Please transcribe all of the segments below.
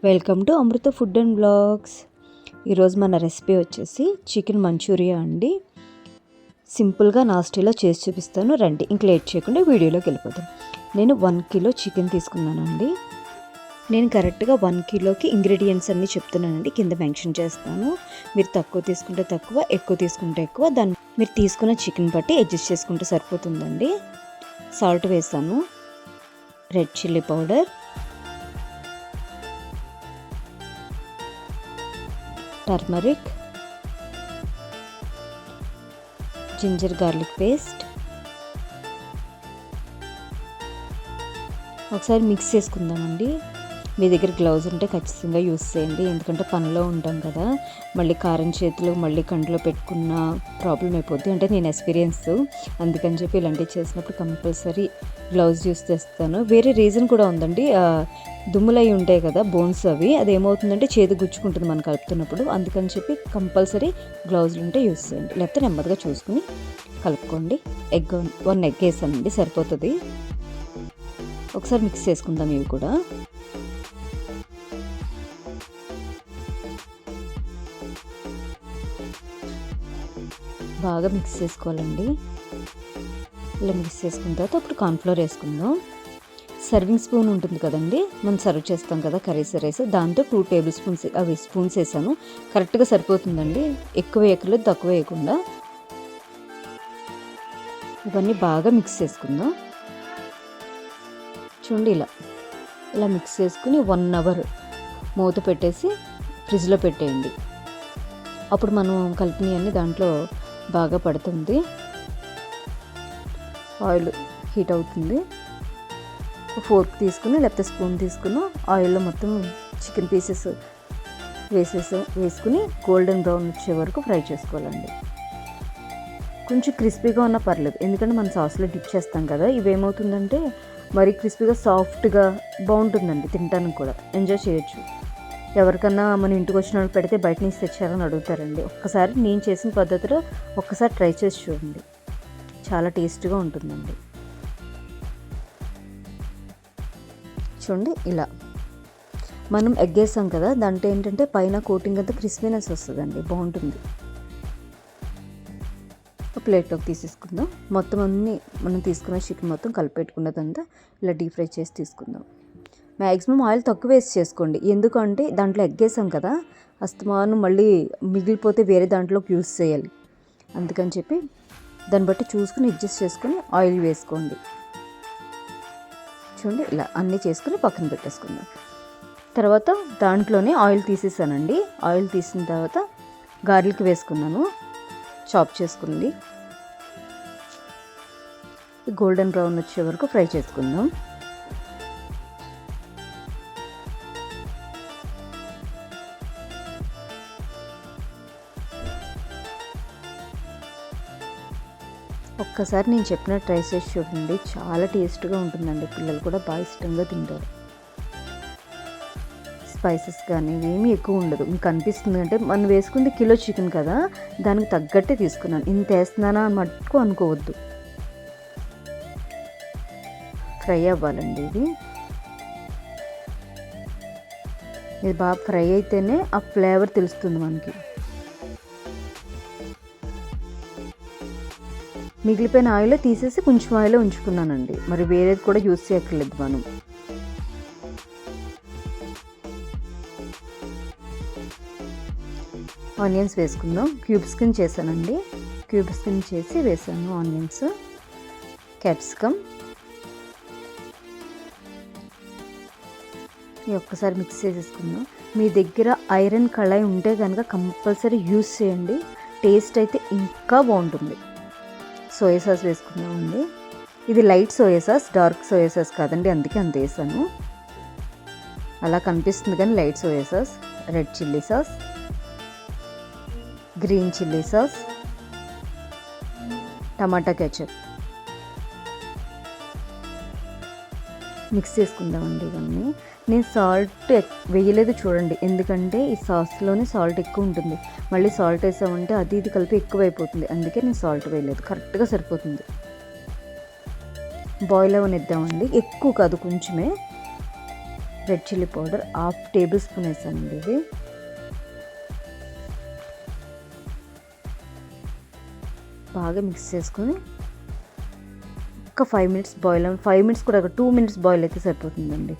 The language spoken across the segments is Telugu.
Welcome to Amrutha food and blogs. ఈరోజు మన రెసిపీ వచ్చేసి చికెన్ మంచూరియా అండి. సింపుల్గా నాస్టీలో చేసి చూపిస్తాను, రండి. ఇంక లేట్ చేయకుండా వీడియోలోకి వెళ్ళిపోతాం. నేను 1 కిలో చికెన్ తీసుకున్నానండి. నేను కరెక్ట్గా 1 కిలోకి ఇంగ్రీడియంట్స్ అన్నీ చెప్తున్నానండి, కింద మెన్షన్ చేస్తాను. మీరు తక్కువ తీసుకుంటే తక్కువ, ఎక్కువ తీసుకుంటే ఎక్కువ, దాన్ని మీరు తీసుకున్న చికెన్ బట్టి అడ్జస్ట్ చేసుకుంటే సరిపోతుందండి. సాల్ట్ వేసాను, red chilli powder, turmeric, ginger garlic paste. ఒకసారి మిక్స్ చేసుకుందామండి. మీ దగ్గర గ్లౌజ్ ఉంటే ఖచ్చితంగా యూస్ చేయండి, ఎందుకంటే పనిలో ఉంటాం కదా, మళ్ళీ కారం చేతులు మళ్ళీ కంట్లో పెట్టుకున్న ప్రాబ్లం అయిపోద్ది. అంటే నేను ఎక్స్పీరియన్స్, అందుకని చెప్పి ఇలాంటివి చేసినప్పుడు కంపల్సరీ గ్లౌజ్ యూస్ చేస్తాను. వేరే రీజన్ కూడా ఉందండి, దుమ్ములు అయి ఉంటాయి కదా బోన్స్, అది ఏమవుతుందంటే చేతి గుచ్చుకుంటుంది మనం కలుపుతున్నప్పుడు. అందుకని చెప్పి కంపల్సరీ గ్లౌజులు ఉంటే యూస్ చేయండి, లేకపోతే నెమ్మదిగా చూసుకుని కలుపుకోండి. 1 ఎగ్ వేసానండి, సరిపోతుంది. ఒకసారి మిక్స్ చేసుకుందాం ఇవి కూడా. బాగా మిక్స్ చేసుకోవాలండి. ఇలా మిక్స్ చేసుకున్న తర్వాత అప్పుడు కార్న్ఫ్లోర్ వేసుకుందాం. సర్వింగ్ స్పూన్ ఉంటుంది కదండి, మనం సర్వ్ చేస్తాం కదా కర్రీస్ రైస్, దాంతో 2 టేబుల్ స్పూన్స్ స్పూన్స్ వేసాను. కరెక్ట్గా సరిపోతుందండి, ఎక్కువ వేయకలేదు తక్కువ వేయకుండా. ఇవన్నీ బాగా మిక్స్ చేసుకుందాం. చూడండి, ఇలా మిక్స్ చేసుకుని 1 అవర్ మూత పెట్టేసి ఫ్రిడ్జ్లో పెట్టేయండి. అప్పుడు మనం కలిపినవన్నీ దాంట్లో బాగా పడుతుంది, ఆయిల్ హీట్ అవుతుంది. ఫోర్క్ తీసుకుని లేకపోతే స్పూన్ తీసుకుని ఆయిల్లో మొత్తం చికెన్ పీసెస్ వేసుకుని గోల్డెన్ బ్రౌన్ వచ్చే వరకు ఫ్రై చేసుకోవాలండి. కొంచెం క్రిస్పీగా ఉన్నా పర్లేదు, ఎందుకంటే మనం సాస్లో డిప్ చేస్తాం కదా. ఇవేమవుతుందంటే మరీ క్రిస్పీగా సాఫ్ట్గా బాగుంటుందండి, తినడానికి కూడా ఎంజాయ్ చేయొచ్చు. ఎవరికన్నా మన ఇంటికి వచ్చిన వాళ్ళు పెడితే బయట నుంచి తెచ్చారని అడుగుతారండి. ఒక్కసారి నేను చేసిన పద్ధతిలో ఒక్కసారి ట్రై చేసి చూడండి, చాలా టేస్ట్గా ఉంటుందండి. చూడండి, ఇలా మనం ఎగ్ వేసాం కదా, దాంట్లో ఏంటంటే పైన కోటింగ్ అంతా క్రిస్పీనెస్ వస్తుందండి, బాగుంటుంది. ఒక ప్లేట్లోకి తీసేసుకుందాం. మొత్తం అన్నీ మనం తీసుకున్న చికెన్ మొత్తం కలిపెట్టుకున్నదంతా ఇలా డీప్ ఫ్రై చేసి తీసుకుందాం. మ్యాక్సిమం ఆయిల్ తక్కువ వేసి చేసుకోండి, ఎందుకంటే దాంట్లో ఎగ్ వేసాం కదా, అస్తమానం మళ్ళీ మిగిలిపోతే వేరే దాంట్లోకి యూస్ చేయాలి. అందుకని చెప్పి దాన్ని బట్టి చూసుకుని అడ్జస్ట్ చేసుకుని ఆయిల్ వేసుకోండి. చూడండి, ఇలా అన్నీ చేసుకుని పక్కన పెట్టేసుకుందాం. తర్వాత దాంట్లోనే ఆయిల్ తీసేసానండి. ఆయిల్ తీసిన తర్వాత గార్లిక్ వేసుకున్నాను, చాప్ చేసుకుంది. గోల్డెన్ బ్రౌన్ వచ్చే వరకు ఫ్రై చేసుకుందాం. ఒక్కసారి నేను చెప్పినట్టు ట్రై చేసి చూడండి, చాలా టేస్ట్గా ఉంటుందండి, పిల్లలు కూడా బాగా ఇష్టంగా తింటారు. స్పైసెస్ కానీ ఏమీ ఎక్కువ ఉండదు, మీకు అనిపిస్తుంది అంటే మనం వేసుకుంది కిలో చికెన్ కదా, దానికి తగ్గట్టే తీసుకున్నాను. ఇంత వేస్తున్నానా అని మట్టుకు అనుకోవద్దు, ఫ్రై అవ్వాలండి. ఇది బాగా ఫ్రై అయితేనే ఆ ఫ్లేవర్ తెలుస్తుంది మనకి. మిగిలిపోయిన ఆయిల్ తీసేసి కొంచెం ఆయిల్ ఉంచుకున్నానండి, మరి వేరేది కూడా యూస్ చేయక్కర్లేదు మనం. ఆనియన్స్ వేసుకుందాం. క్యూబ్స్ కింద చేశానండి, క్యూబ్స్ కింద చేసి వేసాను ఆనియన్స్, క్యాప్సికమ్. ఒక్కసారి మిక్స్ చేసేసుకుందాం. మీ దగ్గర ఐరన్ కళాయి ఉంటే కనుక కంపల్సరీ యూస్ చేయండి, టేస్ట్ అయితే ఇంకా బాగుంటుంది. సోయా సాస్ వేసుకుందామండి. ఇది light soya sauce, dark soya sauce కాదండి, అందుకే అంత వేసాను. అలా కనిపిస్తుంది కానీ light soya sauce. Red chilli sauce, green chilli sauce, tomato ketchup. Mix చేసుకుందామండి ఇవన్నీ. నేను సాల్ట్ వేయలేదు చూడండి, ఎందుకంటే ఈ సాస్లోనే సాల్ట్ ఎక్కువ ఉంటుంది, మళ్ళీ సాల్ట్ వేసామంటే అది ఇది కలిపి ఎక్కువ అయిపోతుంది, అందుకే నేను సాల్ట్ వేయలేదు, కరెక్ట్గా సరిపోతుంది. బాయిల్ అవనిద్దామండి, ఎక్కువ కాదు కొంచెమే. Red chilli powder 1/2 table spoon వేసానండి. ఇది బాగా మిక్స్ చేసుకొని ఒక 5 మినిట్స్ బాయిల్ 5 మినిట్స్ కూడా 2 మినిట్స్ బాయిల్ అయితే సరిపోతుందండి,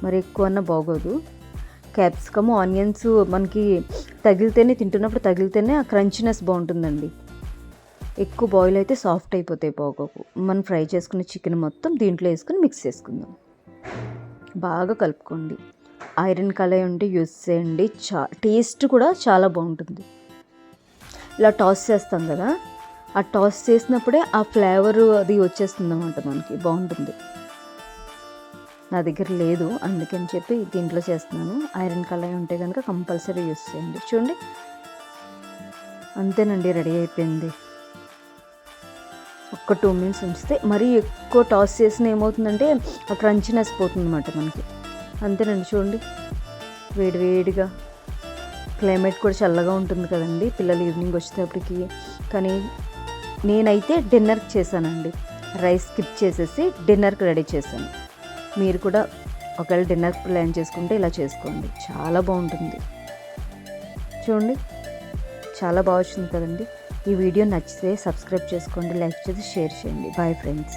మరి ఎక్కువ అన్నా బాగోదు. క్యాప్సికమ్ ఆనియన్స్ మనకి తగిలితేనే, తింటున్నప్పుడు తగిలితేనే ఆ క్రంచినెస్ బాగుంటుందండి. ఎక్కువ బాయిల్ అయితే సాఫ్ట్ అయిపోతాయి, బాగోవు. మనం ఫ్రై చేసుకున్న చికెన్ మొత్తం దీంట్లో వేసుకుని మిక్స్ చేసుకుందాం. బాగా కలుపుకోండి. ఐరన్ కళాయి ఉంటే యూస్ చేయండి, టేస్ట్ కూడా చాలా బాగుంటుంది. ఇలా టాస్ చేస్తాం కదా, ఆ టాస్ చేసినప్పుడే ఆ ఫ్లేవర్ అది వచ్చేస్తుంది అన్నమాట, మనకి బాగుంటుంది. నా దగ్గర లేదు అందుకని చెప్పి దీంట్లో చేస్తున్నాను. ఐరన్ కళాయి ఉంటే కనుక కంపల్సరీ యూస్ చేయండి. చూడండి, అంతేనండి, రెడీ అయిపోయింది. ఒక్క 2 మినిట్స్ ఉంచితే, మరీ ఎక్కువ టాస్ చేసిన ఏమవుతుందంటే ఆ క్రంచినెస్ పోతుంది అన్నమాట మనకి. అంతేనండి, చూడండి, వేడివేడిగా. క్లైమేట్ కూడా చల్లగా ఉంటుంది కదండి, పిల్లలు ఈవినింగ్ వచ్చేటప్పటికి. కానీ నేనైతే డిన్నర్కి చేశానండి, రైస్ స్కిప్ చేసేసి డిన్నర్కి రెడీ చేశాను. మీరు కూడా ఒకవేళ డిన్నర్ ప్లాన్ చేసుకుంటే ఇలా చేసుకోండి, చాలా బాగుంటుంది. చూడండి, చాలా బాగా వచ్చింది కదండి. ఈ వీడియో నచ్చితే సబ్స్క్రైబ్ చేసుకోండి, లైక్ చేసి షేర్ చేయండి. Bye friends.